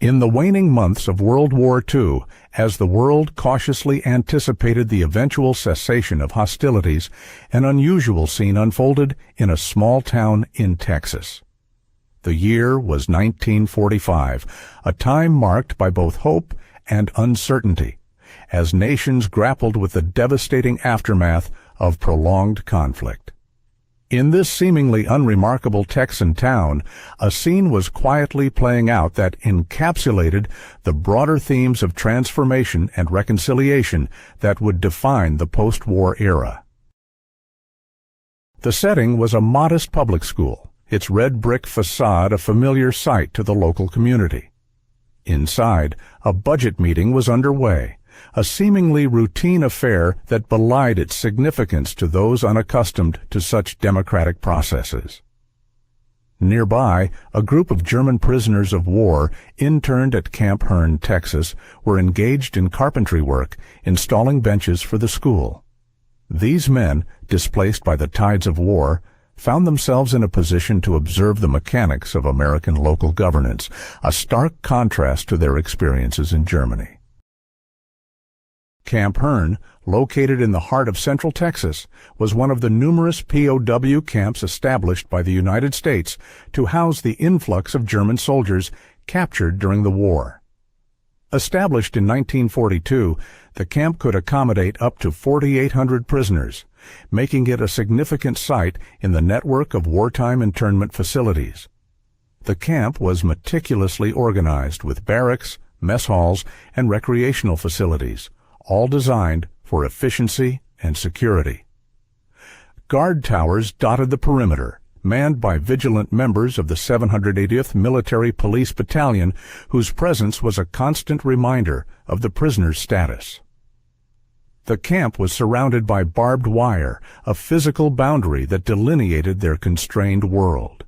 In the waning months of World War II, as the world cautiously anticipated the eventual cessation of hostilities, an unusual scene unfolded in a small town in Texas. The year was 1945, a time marked by both hope and uncertainty, as nations grappled with the devastating aftermath of prolonged conflict. In this seemingly unremarkable Texan town, a scene was quietly playing out that encapsulated the broader themes of transformation and reconciliation that would define the post-war era. The setting was a modest public school, its red brick facade a familiar sight to the local community. Inside, a budget meeting was underway, a seemingly routine affair that belied its significance to those unaccustomed to such democratic processes. Nearby, a group of German prisoners of war interned at Camp Hearne, Texas, were engaged in carpentry work, installing benches for the school. These men, displaced by the tides of war, found themselves in a position to observe the mechanics of American local governance, a stark contrast to their experiences in Germany. Camp Hearne, located in the heart of central Texas, was one of the numerous POW camps established by the United States to house the influx of German soldiers captured during the war. Established in 1942, the camp could accommodate up to 4,800 prisoners, making it a significant site in the network of wartime internment facilities. The camp was meticulously organized with barracks, mess halls, and recreational facilities, all designed for efficiency and security. Guard towers dotted the perimeter, manned by vigilant members of the 780th Military Police Battalion, whose presence was a constant reminder of the prisoners' status. The camp was surrounded by barbed wire, a physical boundary that delineated their constrained world.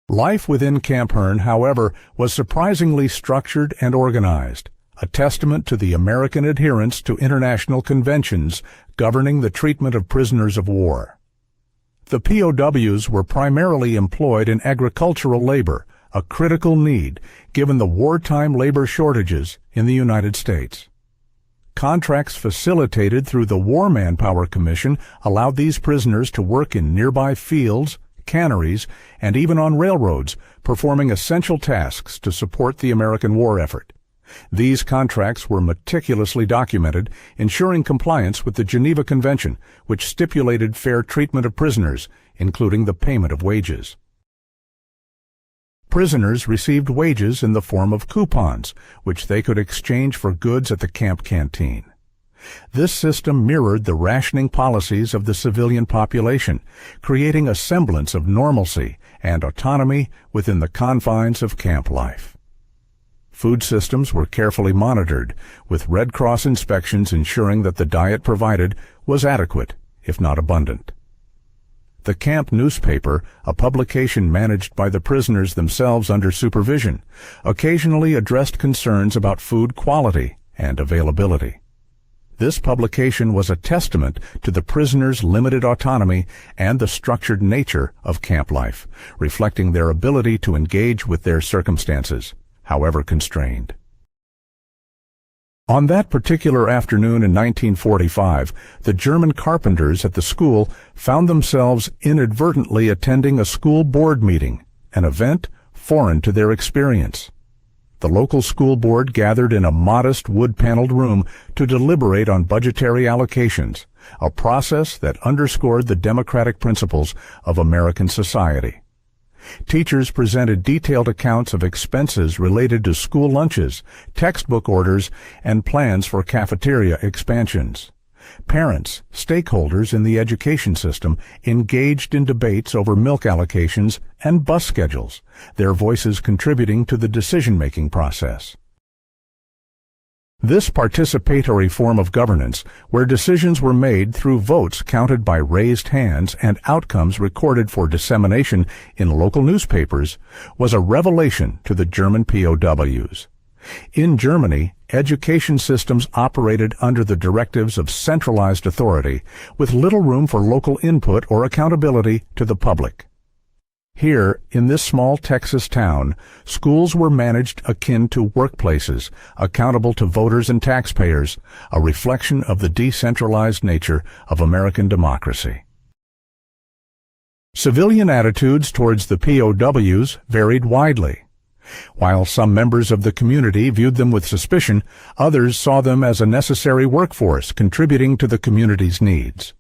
Life within Camp Hearne, however, was surprisingly structured and organized, a testament to the American adherence to international conventions governing the treatment of prisoners of war. The POWs were primarily employed in agricultural labor, a critical need given the wartime labor shortages in the United States. Contracts facilitated through the War Manpower Commission allowed these prisoners to work in nearby fields, canneries, and even on railroads, performing essential tasks to support the American war effort. These contracts were meticulously documented, ensuring compliance with the Geneva Convention, which stipulated fair treatment of prisoners, including the payment of wages. Prisoners received wages in the form of coupons, which they could exchange for goods at the camp canteen. This system mirrored the rationing policies of the civilian population, creating a semblance of normalcy and autonomy within the confines of camp life. Food systems were carefully monitored, with Red Cross inspections ensuring that the diet provided was adequate, if not abundant. The camp newspaper, a publication managed by the prisoners themselves under supervision, occasionally addressed concerns about food quality and availability. This publication was a testament to the prisoners' limited autonomy and the structured nature of camp life, reflecting their ability to engage with their circumstances, however constrained. On that particular afternoon in 1945, the German carpenters at the school found themselves inadvertently attending a school board meeting, an event foreign to their experience. The local school board gathered in a modest wood-paneled room to deliberate on budgetary allocations, a process that underscored the democratic principles of American society. Teachers presented detailed accounts of expenses related to school lunches, textbook orders, and plans for cafeteria expansions. Parents, stakeholders in the education system, engaged in debates over milk allocations and bus schedules, their voices contributing to the decision-making process. This participatory form of governance, where decisions were made through votes counted by raised hands and outcomes recorded for dissemination in local newspapers, was a revelation to the German POWs. In Germany, education systems operated under the directives of centralized authority, with little room for local input or accountability to the public. Here, in this small Texas town, schools were managed akin to workplaces, accountable to voters and taxpayers, a reflection of the decentralized nature of American democracy. Civilian attitudes towards the POWs varied widely. While some members of the community viewed them with suspicion, others saw them as a necessary workforce contributing to the community's needs.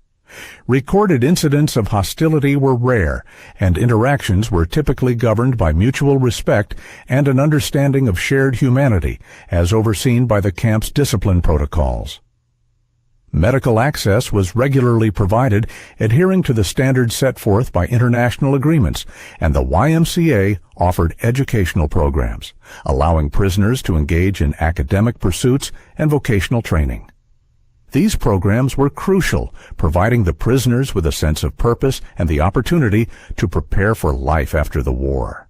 Recorded incidents of hostility were rare, and interactions were typically governed by mutual respect and an understanding of shared humanity, as overseen by the camp's discipline protocols. Medical access was regularly provided, adhering to the standards set forth by international agreements, and the YMCA offered educational programs, allowing prisoners to engage in academic pursuits and vocational training. These programs were crucial, providing the prisoners with a sense of purpose and the opportunity to prepare for life after the war.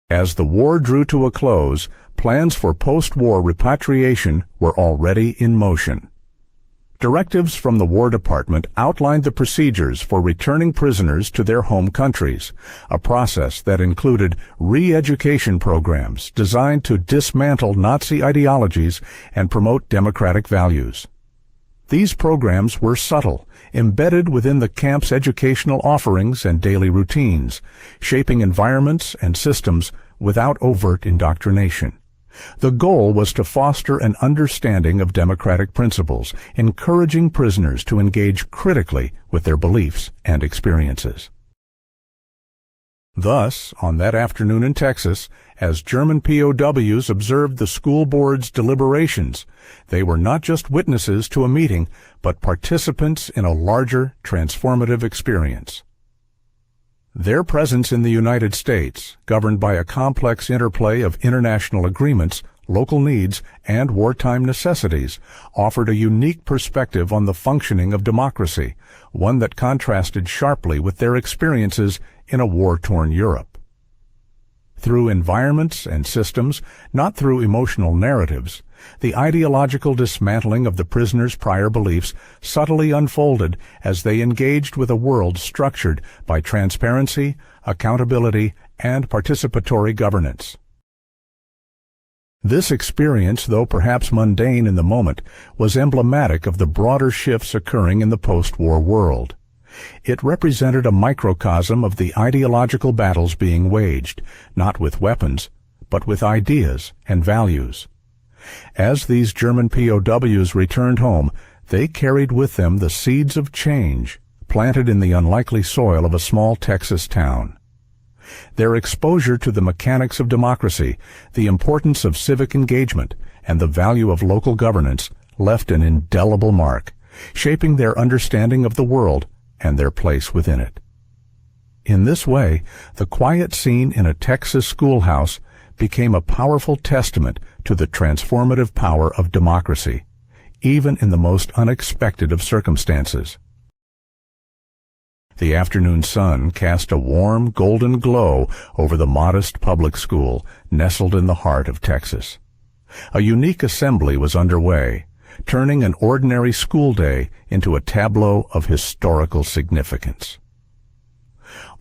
As the war drew to a close, plans for post-war repatriation were already in motion. Directives from the War Department outlined the procedures for returning prisoners to their home countries, a process that included re-education programs designed to dismantle Nazi ideologies and promote democratic values. These programs were subtle, embedded within the camp's educational offerings and daily routines, shaping environments and systems without overt indoctrination. The goal was to foster an understanding of democratic principles, encouraging prisoners to engage critically with their beliefs and experiences. Thus, on that afternoon in Texas, as German POWs observed the school board's deliberations, they were not just witnesses to a meeting, but participants in a larger, transformative experience. Their presence in the United States, governed by a complex interplay of international agreements, local needs, and wartime necessities, offered a unique perspective on the functioning of democracy, one that contrasted sharply with their experiences in a war-torn Europe. Through environments and systems, not through emotional narratives, the ideological dismantling of the prisoners' prior beliefs subtly unfolded as they engaged with a world structured by transparency, accountability, and participatory governance. This experience, though perhaps mundane in the moment, was emblematic of the broader shifts occurring in the post-war world. It represented a microcosm of the ideological battles being waged, not with weapons, but with ideas and values. As these German POWs returned home, they carried with them the seeds of change planted in the unlikely soil of a small Texas town. Their exposure to the mechanics of democracy, the importance of civic engagement, and the value of local governance left an indelible mark, shaping their understanding of the world and their place within it. In this way, the quiet scene in a Texas schoolhouse became a powerful testament to the transformative power of democracy, even in the most unexpected of circumstances. The afternoon sun cast a warm, golden glow over the modest public school nestled in the heart of Texas. A unique assembly was underway, turning an ordinary school day into a tableau of historical significance.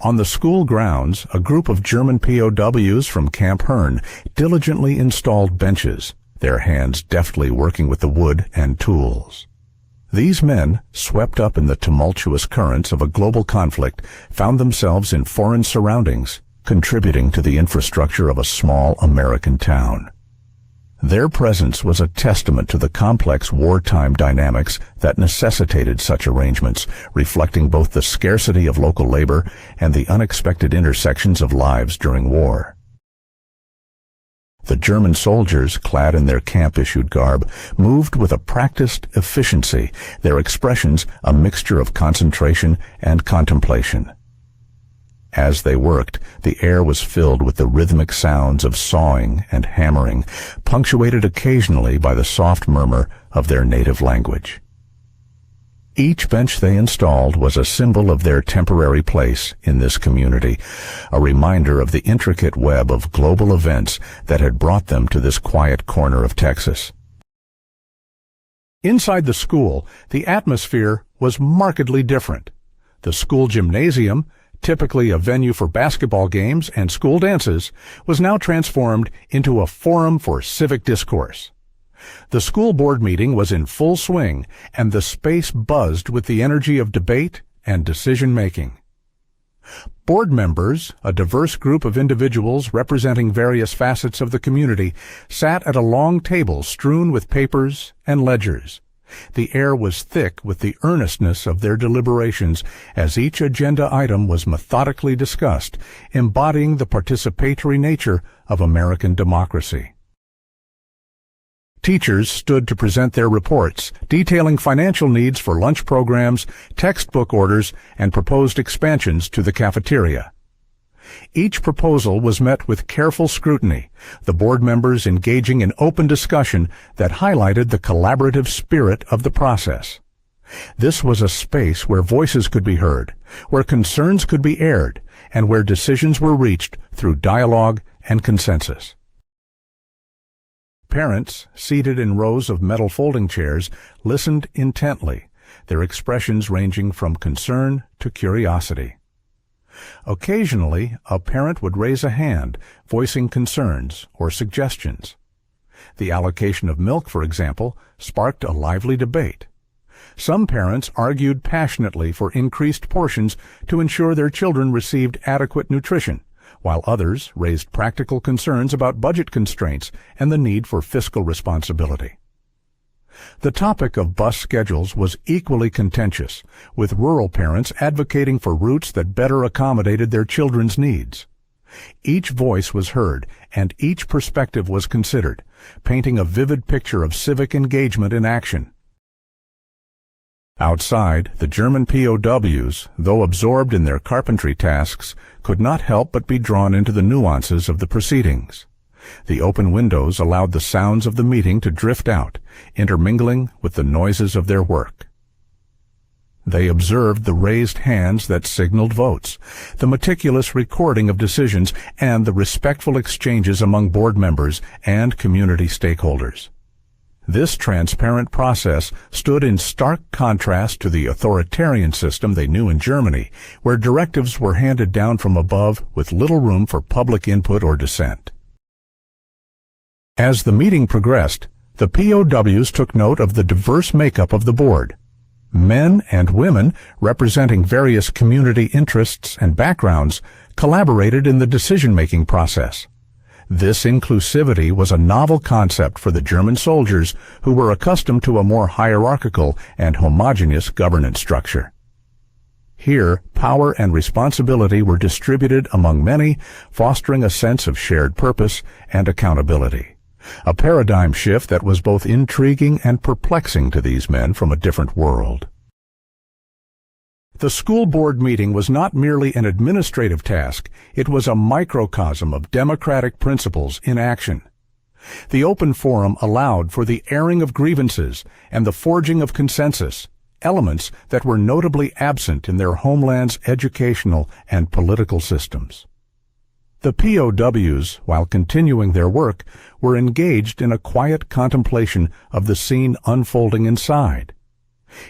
On the school grounds, a group of German POWs from Camp Hearne diligently installed benches, their hands deftly working with the wood and tools. These men, swept up in the tumultuous currents of a global conflict, found themselves in foreign surroundings, contributing to the infrastructure of a small American town. Their presence was a testament to the complex wartime dynamics that necessitated such arrangements, reflecting both the scarcity of local labor and the unexpected intersections of lives during war. The German soldiers, clad in their camp-issued garb, moved with a practiced efficiency, their expressions a mixture of concentration and contemplation. As they worked, the air was filled with the rhythmic sounds of sawing and hammering, punctuated occasionally by the soft murmur of their native language. Each bench they installed was a symbol of their temporary place in this community, a reminder of the intricate web of global events that had brought them to this quiet corner of Texas. Inside the school, the atmosphere was markedly different. The school gymnasium, typically a venue for basketball games and school dances, was now transformed into a forum for civic discourse. The school board meeting was in full swing, and the space buzzed with the energy of debate and decision-making. Board members, a diverse group of individuals representing various facets of the community, sat at a long table strewn with papers and ledgers. The air was thick with the earnestness of their deliberations as each agenda item was methodically discussed, embodying the participatory nature of American democracy. Teachers stood to present their reports, detailing financial needs for lunch programs, textbook orders, and proposed expansions to the cafeteria. Each proposal was met with careful scrutiny, the board members engaging in open discussion that highlighted the collaborative spirit of the process. This was a space where voices could be heard, where concerns could be aired, and where decisions were reached through dialogue and consensus. Parents, seated in rows of metal folding chairs, listened intently, their expressions ranging from concern to curiosity. Occasionally, a parent would raise a hand, voicing concerns or suggestions. The allocation of milk, for example, sparked a lively debate. Some parents argued passionately for increased portions to ensure their children received adequate nutrition, while others raised practical concerns about budget constraints and the need for fiscal responsibility. The topic of bus schedules was equally contentious, with rural parents advocating for routes that better accommodated their children's needs. Each voice was heard, and each perspective was considered, painting a vivid picture of civic engagement in action. Outside, the German POWs, though absorbed in their carpentry tasks, could not help but be drawn into the nuances of the proceedings. The open windows allowed the sounds of the meeting to drift out, intermingling with the noises of their work. They observed the raised hands that signaled votes, the meticulous recording of decisions, and the respectful exchanges among board members and community stakeholders. This transparent process stood in stark contrast to the authoritarian system they knew in Germany, where directives were handed down from above with little room for public input or dissent. As the meeting progressed, the POWs took note of the diverse makeup of the board. Men and women, representing various community interests and backgrounds, collaborated in the decision-making process. This inclusivity was a novel concept for the German soldiers who were accustomed to a more hierarchical and homogeneous governance structure. Here, power and responsibility were distributed among many, fostering a sense of shared purpose and accountability. A paradigm shift that was both intriguing and perplexing to these men from a different world. The school board meeting was not merely an administrative task, it was a microcosm of democratic principles in action. The open forum allowed for the airing of grievances and the forging of consensus, elements that were notably absent in their homeland's educational and political systems. The POWs, while continuing their work, were engaged in a quiet contemplation of the scene unfolding inside.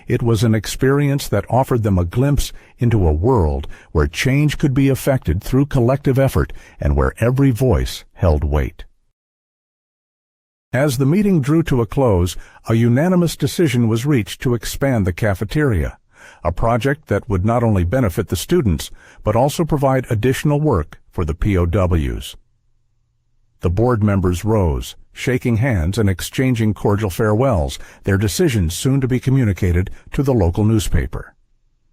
It was an experience that offered them a glimpse into a world where change could be effected through collective effort and where every voice held weight. As the meeting drew to a close, a unanimous decision was reached to expand the cafeteria, a project that would not only benefit the students, but also provide additional work for the POWs. The board members rose, shaking hands and exchanging cordial farewells, their decisions soon to be communicated to the local newspaper.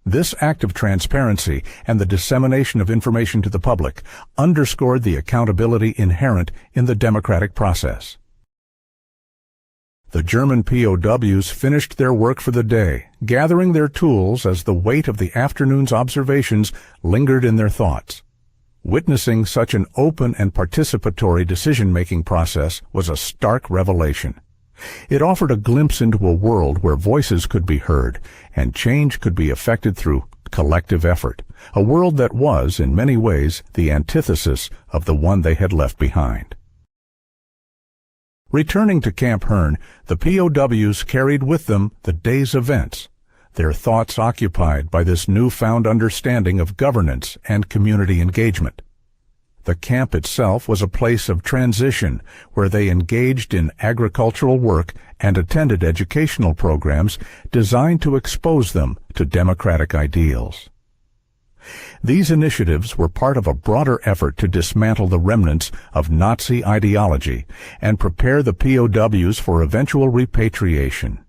This act of transparency and the dissemination of information to the public underscored the accountability inherent in the democratic process. The German POWs finished their work for the day, gathering their tools as the weight of the afternoon's observations lingered in their thoughts. Witnessing such an open and participatory decision-making process was a stark revelation. It offered a glimpse into a world where voices could be heard and change could be effected through collective effort, a world that was, in many ways, the antithesis of the one they had left behind. Returning to Camp Hearne, the POWs carried with them the day's events. their thoughts occupied by this newfound understanding of governance and community engagement. The camp itself was a place of transition where they engaged in agricultural work and attended educational programs designed to expose them to democratic ideals. These initiatives were part of a broader effort to dismantle the remnants of Nazi ideology and prepare the POWs for eventual repatriation.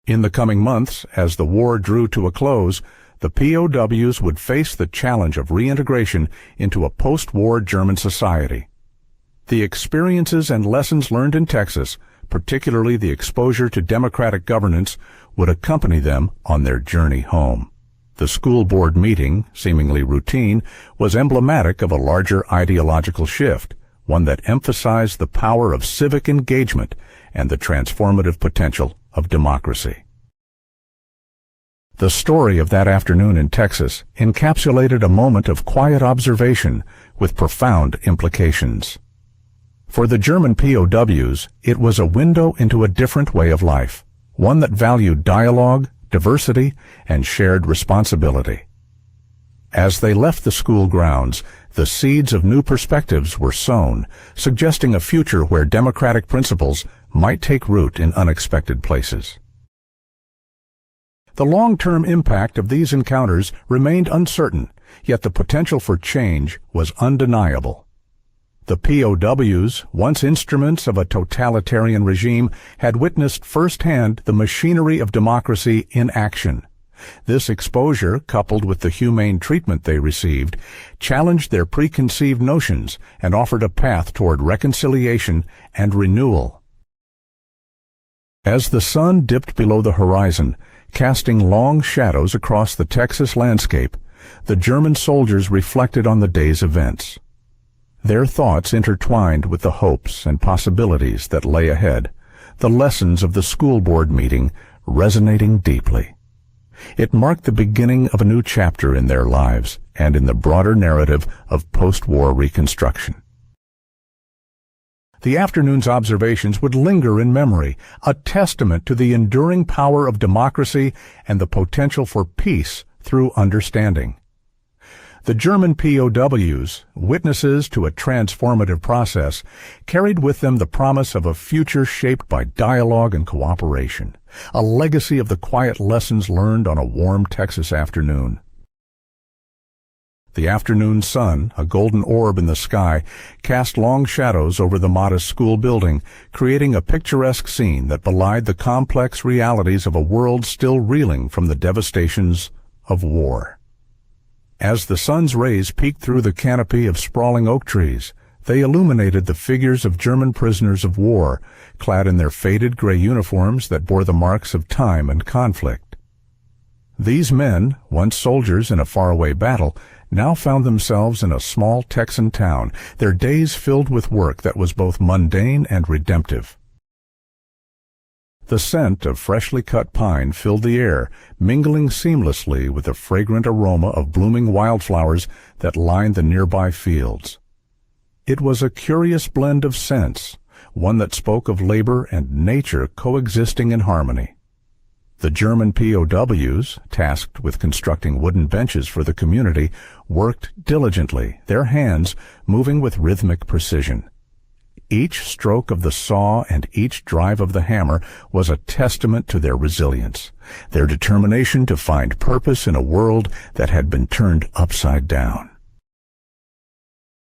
In the coming months, as the war drew to a close, the POWs would face the challenge of reintegration into a post-war German society. The experiences and lessons learned in Texas, particularly the exposure to democratic governance, would accompany them on their journey home. The school board meeting, seemingly routine, was emblematic of a larger ideological shift, one that emphasized the power of civic engagement and the transformative potential of democracy. The story of that afternoon in Texas encapsulated a moment of quiet observation with profound implications. For the German POWs, it was a window into a different way of life, one that valued dialogue, diversity, and shared responsibility. As they left the school grounds, the seeds of new perspectives were sown, suggesting a future where democratic principles might take root in unexpected places. The long-term impact of these encounters remained uncertain, yet the potential for change was undeniable. The POWs, once instruments of a totalitarian regime, had witnessed firsthand the machinery of democracy in action. This exposure, coupled with the humane treatment they received, challenged their preconceived notions and offered a path toward reconciliation and renewal. As the sun dipped below the horizon, casting long shadows across the Texas landscape, the German soldiers reflected on the day's events. Their thoughts intertwined with the hopes and possibilities that lay ahead, the lessons of the school board meeting resonating deeply. It marked the beginning of a new chapter in their lives and in the broader narrative of post-war reconstruction. The afternoon's observations would linger in memory, a testament to the enduring power of democracy and the potential for peace through understanding. The German POWs, witnesses to a transformative process, carried with them the promise of a future shaped by dialogue and cooperation, a legacy of the quiet lessons learned on a warm Texas afternoon. The afternoon sun, a golden orb in the sky, cast long shadows over the modest school building, creating a picturesque scene that belied the complex realities of a world still reeling from the devastations of war. As the sun's rays peeked through the canopy of sprawling oak trees, they illuminated the figures of German prisoners of war, clad in their faded gray uniforms that bore the marks of time and conflict. These men, once soldiers in a faraway battle, now found themselves in a small Texan town, their days filled with work that was both mundane and redemptive. The scent of freshly cut pine filled the air, mingling seamlessly with the fragrant aroma of blooming wildflowers that lined the nearby fields. It was a curious blend of scents, one that spoke of labor and nature coexisting in harmony. The German POWs, tasked with constructing wooden benches for the community, worked diligently, their hands moving with rhythmic precision. Each stroke of the saw and each drive of the hammer was a testament to their resilience, their determination to find purpose in a world that had been turned upside down.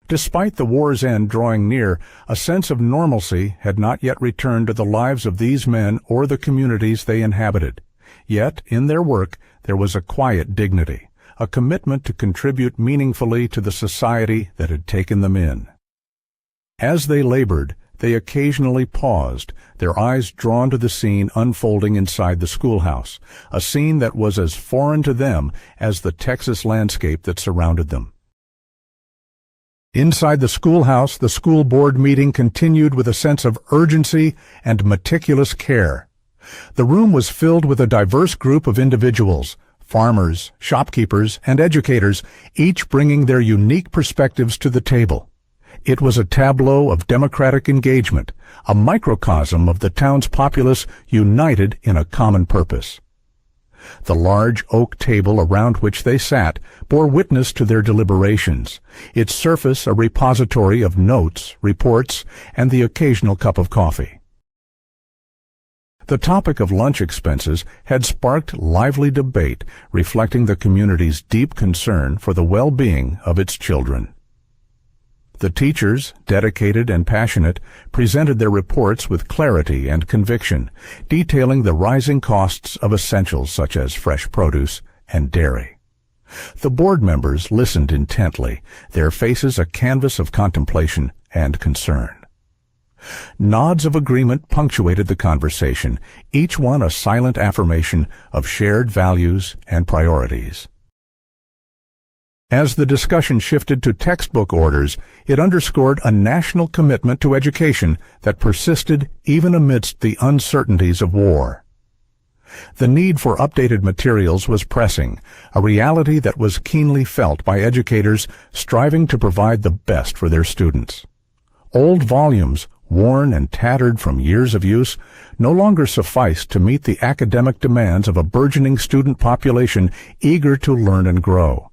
Despite the war's end drawing near, a sense of normalcy had not yet returned to the lives of these men or the communities they inhabited. Yet, in their work, there was a quiet dignity, a commitment to contribute meaningfully to the society that had taken them in. As they labored, they occasionally paused, their eyes drawn to the scene unfolding inside the schoolhouse, a scene that was as foreign to them as the Texas landscape that surrounded them. Inside the schoolhouse, the school board meeting continued with a sense of urgency and meticulous care. The room was filled with a diverse group of individuals, farmers, shopkeepers, and educators, each bringing their unique perspectives to the table. It was a tableau of democratic engagement, a microcosm of the town's populace united in a common purpose. The large oak table around which they sat bore witness to their deliberations, its surface a repository of notes, reports, and the occasional cup of coffee. The topic of lunch expenses had sparked lively debate, reflecting the community's deep concern for the well-being of its children. The teachers, dedicated and passionate, presented their reports with clarity and conviction, detailing the rising costs of essentials such as fresh produce and dairy. The board members listened intently, their faces a canvas of contemplation and concern. Nods of agreement punctuated the conversation, each one a silent affirmation of shared values and priorities. As the discussion shifted to textbook orders, it underscored a national commitment to education that persisted even amidst the uncertainties of war. The need for updated materials was pressing, a reality that was keenly felt by educators striving to provide the best for their students. Old volumes, worn and tattered from years of use, no longer sufficed to meet the academic demands of a burgeoning student population eager to learn and grow.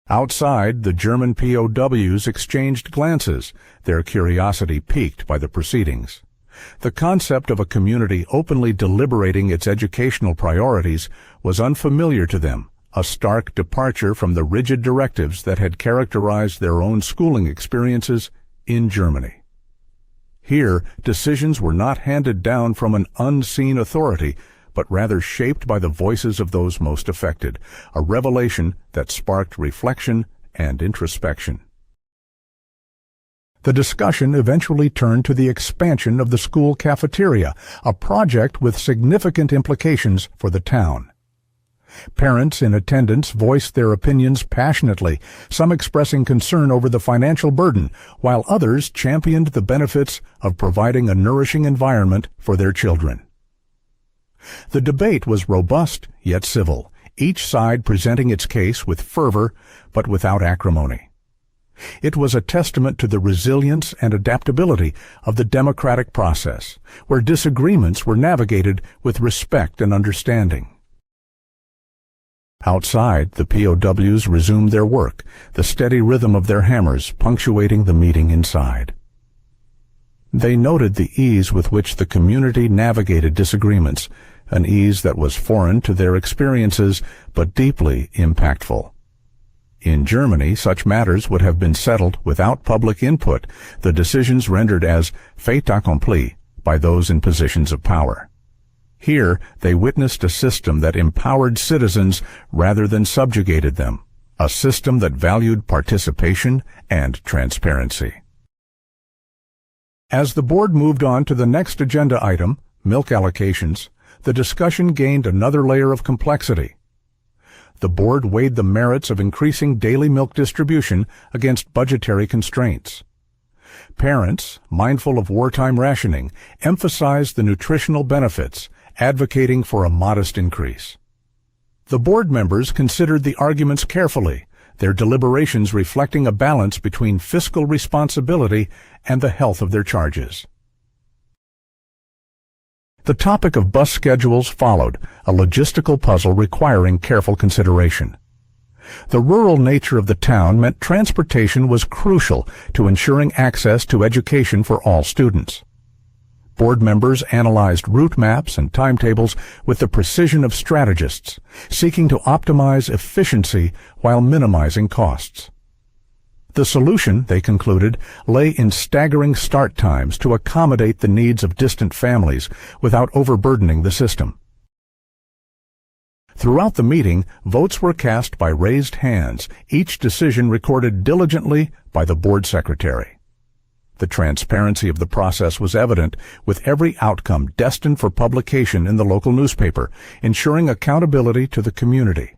Outside, the German POWs exchanged glances, their curiosity piqued by the proceedings. The concept of a community openly deliberating its educational priorities was unfamiliar to them, a stark departure from the rigid directives that had characterized their own schooling experiences in Germany. Here, decisions were not handed down from an unseen authority, but rather shaped by the voices of those most affected, a revelation that sparked reflection and introspection. The discussion eventually turned to the expansion of the school cafeteria, a project with significant implications for the town. Parents in attendance voiced their opinions passionately, some expressing concern over the financial burden, while others championed the benefits of providing a nourishing environment for their children. The debate was robust yet civil, each side presenting its case with fervor but without acrimony. It was a testament to the resilience and adaptability of the democratic process, where disagreements were navigated with respect and understanding. Outside, the POWs resumed their work, the steady rhythm of their hammers punctuating the meeting inside. They noted the ease with which the community navigated disagreements, an ease that was foreign to their experiences but deeply impactful. In Germany, such matters would have been settled without public input, the decisions rendered as fait accompli by those in positions of power. Here, they witnessed a system that empowered citizens rather than subjugated them, a system that valued participation and transparency. As the board moved on to the next agenda item, milk allocations, the discussion gained another layer of complexity. The board weighed the merits of increasing daily milk distribution against budgetary constraints. Parents, mindful of wartime rationing, emphasized the nutritional benefits, advocating for a modest increase. The board members considered the arguments carefully, their deliberations reflecting a balance between fiscal responsibility and the health of their charges. The topic of bus schedules followed, a logistical puzzle requiring careful consideration. The rural nature of the town meant transportation was crucial to ensuring access to education for all students. Board members analyzed route maps and timetables with the precision of strategists, seeking to optimize efficiency while minimizing costs. The solution, they concluded, lay in staggering start times to accommodate the needs of distant families without overburdening the system. Throughout the meeting, votes were cast by raised hands, each decision recorded diligently by the board secretary. The transparency of the process was evident, with every outcome destined for publication in the local newspaper, ensuring accountability to the community.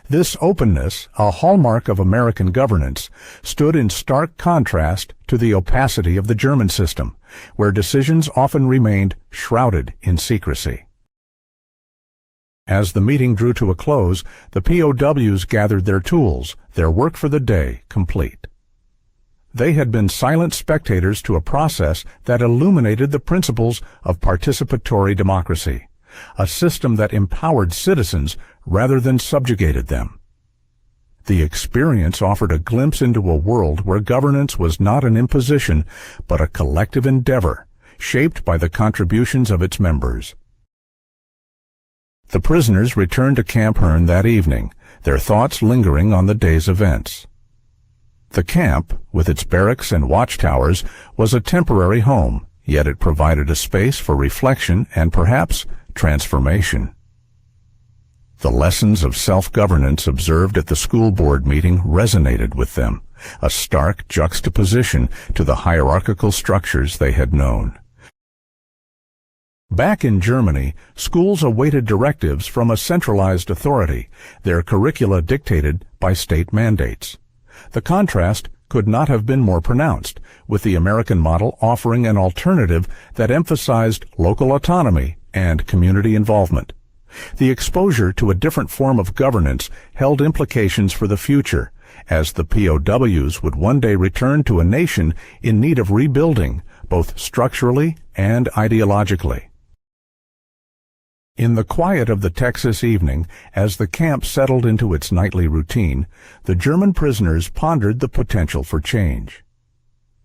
This openness, a hallmark of American governance, stood in stark contrast to the opacity of the German system, where decisions often remained shrouded in secrecy. As the meeting drew to a close, the POWs gathered their tools, their work for the day complete. They had been silent spectators to a process that illuminated the principles of participatory democracy, a system that empowered citizens rather than subjugated them. The experience offered a glimpse into a world where governance was not an imposition, but a collective endeavor, shaped by the contributions of its members. The prisoners returned to Camp Hearne that evening, their thoughts lingering on the day's events. The camp, with its barracks and watchtowers, was a temporary home, yet it provided a space for reflection and perhaps transformation. The lessons of self-governance observed at the school board meeting resonated with them, a stark juxtaposition to the hierarchical structures they had known. Back in Germany, schools awaited directives from a centralized authority, their curricula dictated by state mandates. The contrast could not have been more pronounced, with the American model offering an alternative that emphasized local autonomy and community involvement. The exposure to a different form of governance held implications for the future, as the POWs would one day return to a nation in need of rebuilding, both structurally and ideologically. In the quiet of the Texas evening, as the camp settled into its nightly routine, the German prisoners pondered the potential for change.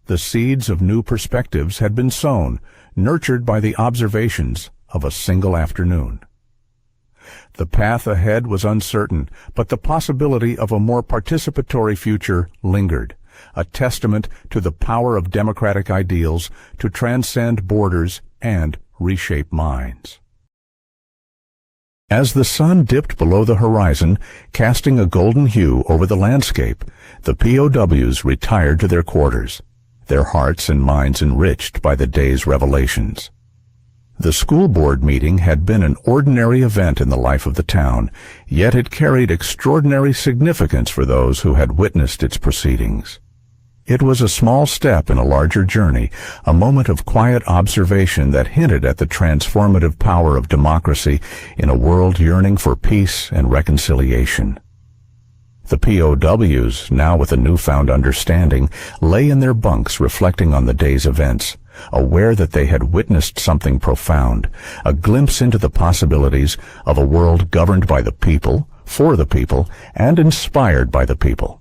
The seeds of new perspectives had been sown, nurtured by the observations of a single afternoon. The path ahead was uncertain, but the possibility of a more participatory future lingered, a testament to the power of democratic ideals to transcend borders and reshape minds. As the sun dipped below the horizon, casting a golden hue over the landscape, the POWs retired to their quarters, their hearts and minds enriched by the day's revelations. The school board meeting had been an ordinary event in the life of the town, yet it carried extraordinary significance for those who had witnessed its proceedings. It was a small step in a larger journey, a moment of quiet observation that hinted at the transformative power of democracy in a world yearning for peace and reconciliation. The POWs, now with a newfound understanding, lay in their bunks reflecting on the day's events, aware that they had witnessed something profound, a glimpse into the possibilities of a world governed by the people, for the people, and inspired by the people.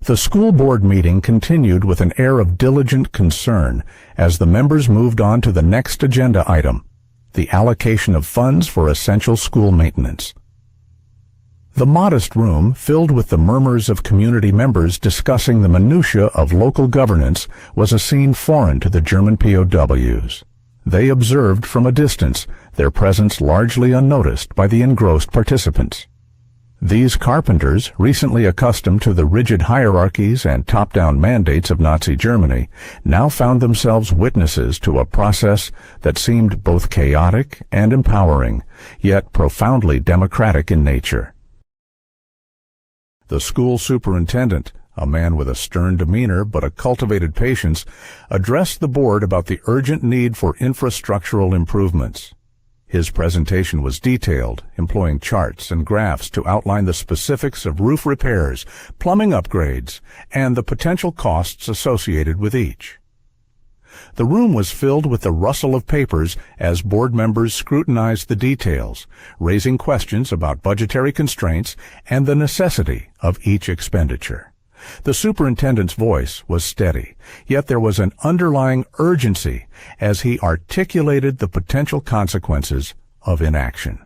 The school board meeting continued with an air of diligent concern as the members moved on to the next agenda item, the allocation of funds for essential school maintenance. The modest room, filled with the murmurs of community members discussing the minutiae of local governance, was a scene foreign to the German POWs. They observed from a distance, their presence largely unnoticed by the engrossed participants. These carpenters, recently accustomed to the rigid hierarchies and top-down mandates of Nazi Germany, now found themselves witnesses to a process that seemed both chaotic and empowering, yet profoundly democratic in nature. The school superintendent, a man with a stern demeanor but a cultivated patience, addressed the board about the urgent need for infrastructural improvements. His presentation was detailed, employing charts and graphs to outline the specifics of roof repairs, plumbing upgrades, and the potential costs associated with each. The room was filled with the rustle of papers as board members scrutinized the details, raising questions about budgetary constraints and the necessity of each expenditure. The superintendent's voice was steady, yet there was an underlying urgency as he articulated the potential consequences of inaction.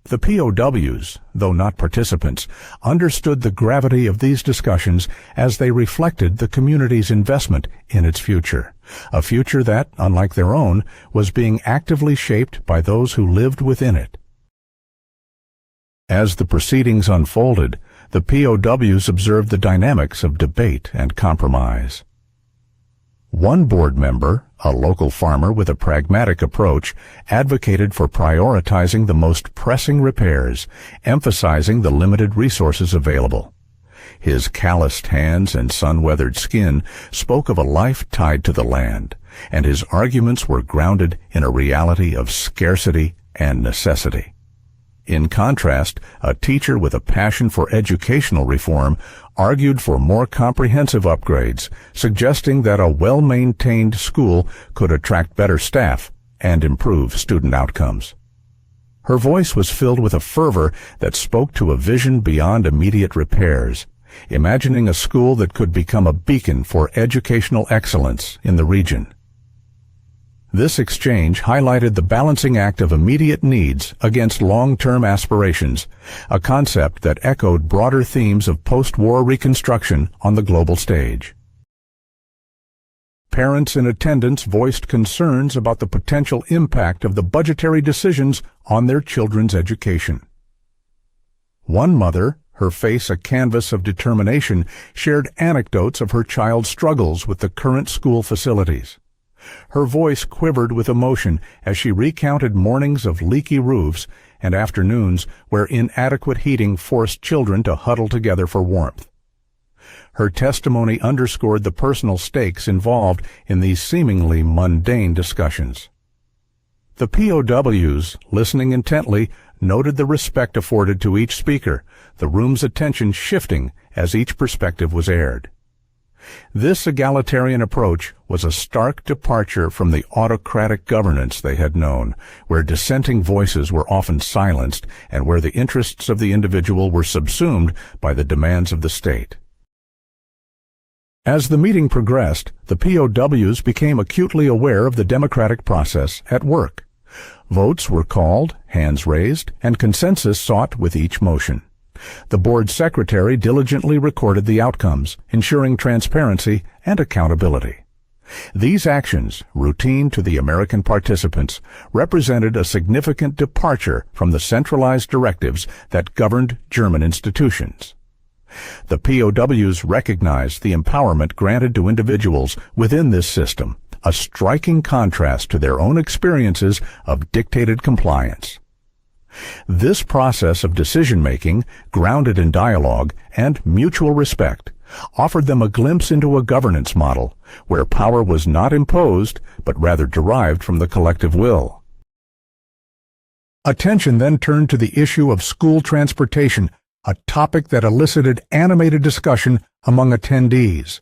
The POWs, though not participants, understood the gravity of these discussions as they reflected the community's investment in its future, a future that, unlike their own, was being actively shaped by those who lived within it. As the proceedings unfolded, the POWs observed the dynamics of debate and compromise. One board member, a local farmer with a pragmatic approach, advocated for prioritizing the most pressing repairs, emphasizing the limited resources available. His calloused hands and sun-weathered skin spoke of a life tied to the land, and his arguments were grounded in a reality of scarcity and necessity. In contrast, a teacher with a passion for educational reform argued for more comprehensive upgrades, suggesting that a well-maintained school could attract better staff and improve student outcomes. Her voice was filled with a fervor that spoke to a vision beyond immediate repairs, imagining a school that could become a beacon for educational excellence in the region. This exchange highlighted the balancing act of immediate needs against long-term aspirations, a concept that echoed broader themes of post-war reconstruction on the global stage. Parents in attendance voiced concerns about the potential impact of the budgetary decisions on their children's education. One mother, her face a canvas of determination, shared anecdotes of her child's struggles with the current school facilities. Her voice quivered with emotion as she recounted mornings of leaky roofs and afternoons where inadequate heating forced children to huddle together for warmth. Her testimony underscored the personal stakes involved in these seemingly mundane discussions. The POWs, listening intently, noted the respect afforded to each speaker, the room's attention shifting as each perspective was aired. This egalitarian approach was a stark departure from the autocratic governance they had known, where dissenting voices were often silenced and where the interests of the individual were subsumed by the demands of the state. As the meeting progressed, the POWs became acutely aware of the democratic process at work. Votes were called, hands raised, and consensus sought with each motion. The board secretary diligently recorded the outcomes, ensuring transparency and accountability. These actions, routine to the American participants, represented a significant departure from the centralized directives that governed German institutions. The POWs recognized the empowerment granted to individuals within this system, a striking contrast to their own experiences of dictated compliance. This process of decision-making, grounded in dialogue and mutual respect, offered them a glimpse into a governance model where power was not imposed but rather derived from the collective will. Attention then turned to the issue of school transportation, a topic that elicited animated discussion among attendees.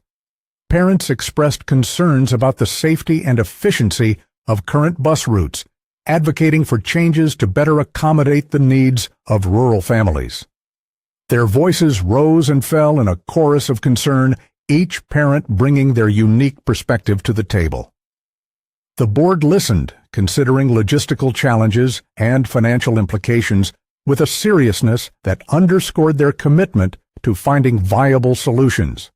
Parents expressed concerns about the safety and efficiency of current bus routes, advocating for changes to better accommodate the needs of rural families. Their voices rose and fell in a chorus of concern, each parent bringing their unique perspective to the table. The board listened, considering logistical challenges and financial implications with a seriousness that underscored their commitment to finding viable solutions.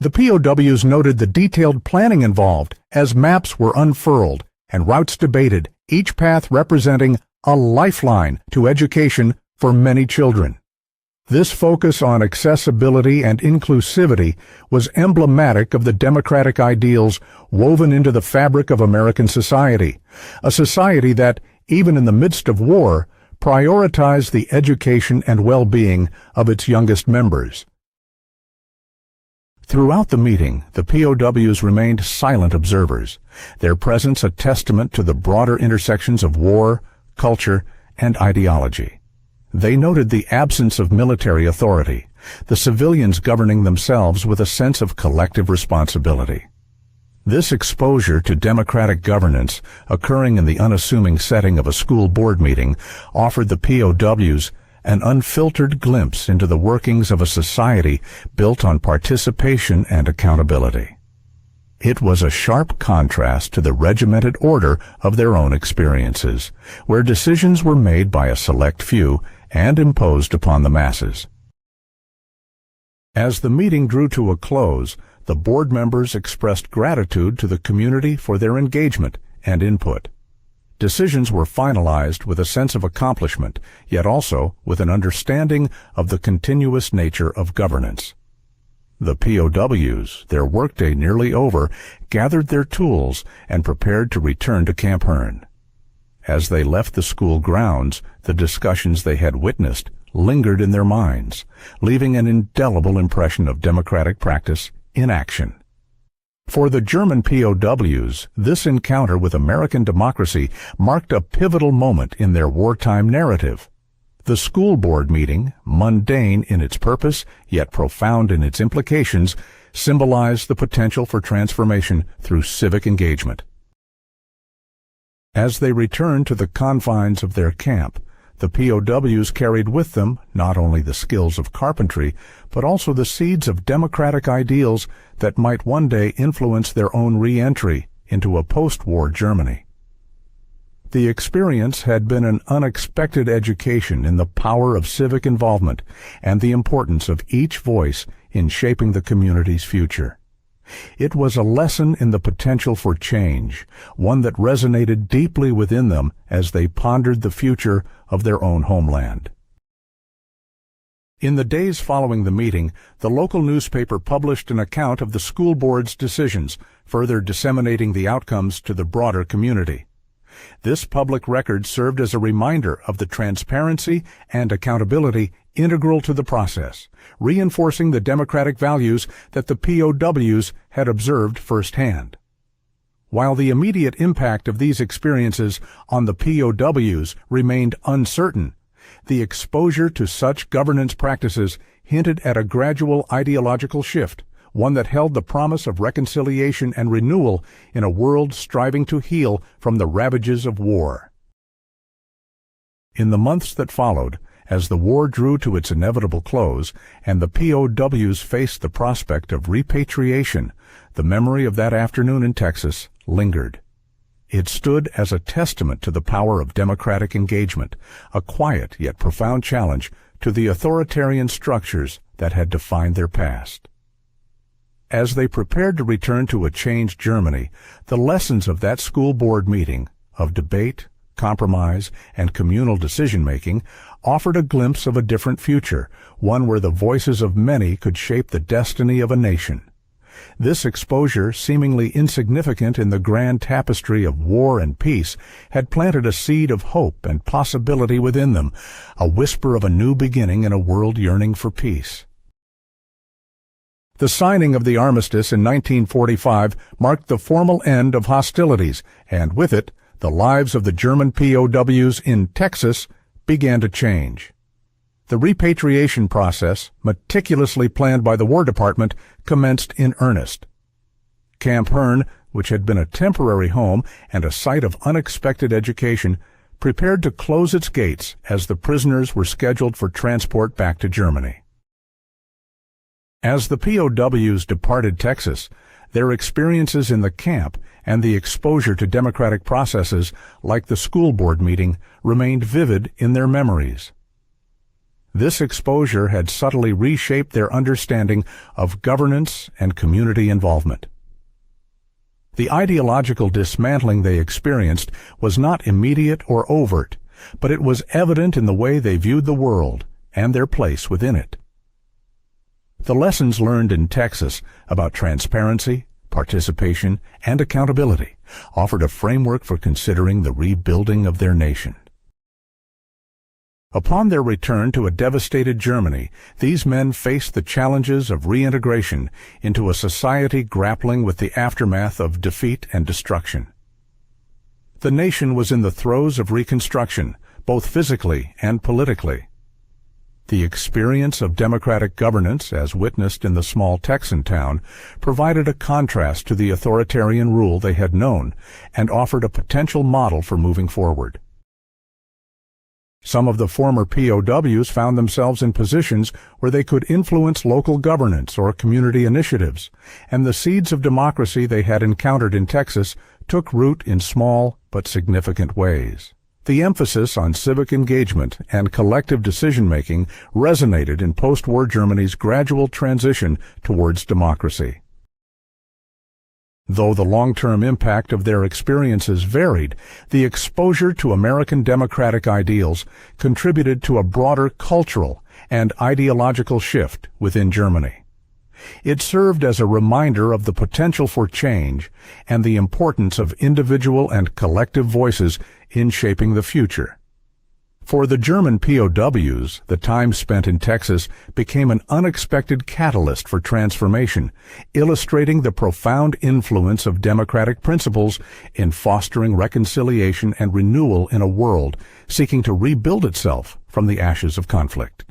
The POWs noted the detailed planning involved as maps were unfurled and routes debated, each path representing a lifeline to education for many children. This focus on accessibility and inclusivity was emblematic of the democratic ideals woven into the fabric of American society, a society that, even in the midst of war, prioritized the education and well-being of its youngest members. Throughout the meeting, the POWs remained silent observers, their presence a testament to the broader intersections of war, culture, and ideology. They noted the absence of military authority, the civilians governing themselves with a sense of collective responsibility. This exposure to democratic governance, occurring in the unassuming setting of a school board meeting, offered the POWs an unfiltered glimpse into the workings of a society built on participation and accountability. It was a sharp contrast to the regimented order of their own experiences, where decisions were made by a select few and imposed upon the masses. As the meeting drew to a close, the board members expressed gratitude to the community for their engagement and input. Decisions were finalized with a sense of accomplishment, yet also with an understanding of the continuous nature of governance. The POWs, their workday nearly over, gathered their tools and prepared to return to Camp Hearne. As they left the school grounds, the discussions they had witnessed lingered in their minds, leaving an indelible impression of democratic practice in action. For the German POWs, this encounter with American democracy marked a pivotal moment in their wartime narrative. The school board meeting, mundane in its purpose, yet profound in its implications, symbolized the potential for transformation through civic engagement. As they returned to the confines of their camp, the POWs carried with them not only the skills of carpentry, but also the seeds of democratic ideals that might one day influence their own re-entry into a post-war Germany. The experience had been an unexpected education in the power of civic involvement and the importance of each voice in shaping the community's future. It was a lesson in the potential for change, one that resonated deeply within them as they pondered the future of their own homeland. In the days following the meeting, the local newspaper published an account of the school board's decisions, further disseminating the outcomes to the broader community. This public record served as a reminder of the transparency and accountability integral to the process, reinforcing the democratic values that the POWs had observed firsthand. While the immediate impact of these experiences on the POWs remained uncertain, the exposure to such governance practices hinted at a gradual ideological shift, one that held the promise of reconciliation and renewal in a world striving to heal from the ravages of war. In the months that followed, as the war drew to its inevitable close and the POWs faced the prospect of repatriation, the memory of that afternoon in Texas lingered. It stood as a testament to the power of democratic engagement, a quiet yet profound challenge to the authoritarian structures that had defined their past. As they prepared to return to a changed Germany, the lessons of that school board meeting, of debate, compromise, and communal decision-making, offered a glimpse of a different future, one where the voices of many could shape the destiny of a nation. This exposure, seemingly insignificant in the grand tapestry of war and peace, had planted a seed of hope and possibility within them, a whisper of a new beginning in a world yearning for peace. The signing of the armistice in 1945 marked the formal end of hostilities, and with it, the lives of the German POWs in Texas began to change. The repatriation process, meticulously planned by the War Department, commenced in earnest. Camp Hearne, which had been a temporary home and a site of unexpected education, prepared to close its gates as the prisoners were scheduled for transport back to Germany. As the POWs departed Texas, their experiences in the camp and the exposure to democratic processes like the school board meeting remained vivid in their memories. This exposure had subtly reshaped their understanding of governance and community involvement. The ideological dismantling they experienced was not immediate or overt, but it was evident in the way they viewed the world and their place within it. The lessons learned in Texas about transparency, participation, and accountability offered a framework for considering the rebuilding of their nation. Upon their return to a devastated Germany, these men faced the challenges of reintegration into a society grappling with the aftermath of defeat and destruction. The nation was in the throes of reconstruction, both physically and politically. The experience of democratic governance, as witnessed in the small Texan town, provided a contrast to the authoritarian rule they had known and offered a potential model for moving forward. Some of the former POWs found themselves in positions where they could influence local governance or community initiatives, and the seeds of democracy they had encountered in Texas took root in small but significant ways. The emphasis on civic engagement and collective decision-making resonated in post-war Germany's gradual transition towards democracy. Though the long-term impact of their experiences varied, the exposure to American democratic ideals contributed to a broader cultural and ideological shift within Germany. It served as a reminder of the potential for change and the importance of individual and collective voices in shaping the future. For the German POWs, the time spent in Texas became an unexpected catalyst for transformation, illustrating the profound influence of democratic principles in fostering reconciliation and renewal in a world seeking to rebuild itself from the ashes of conflict.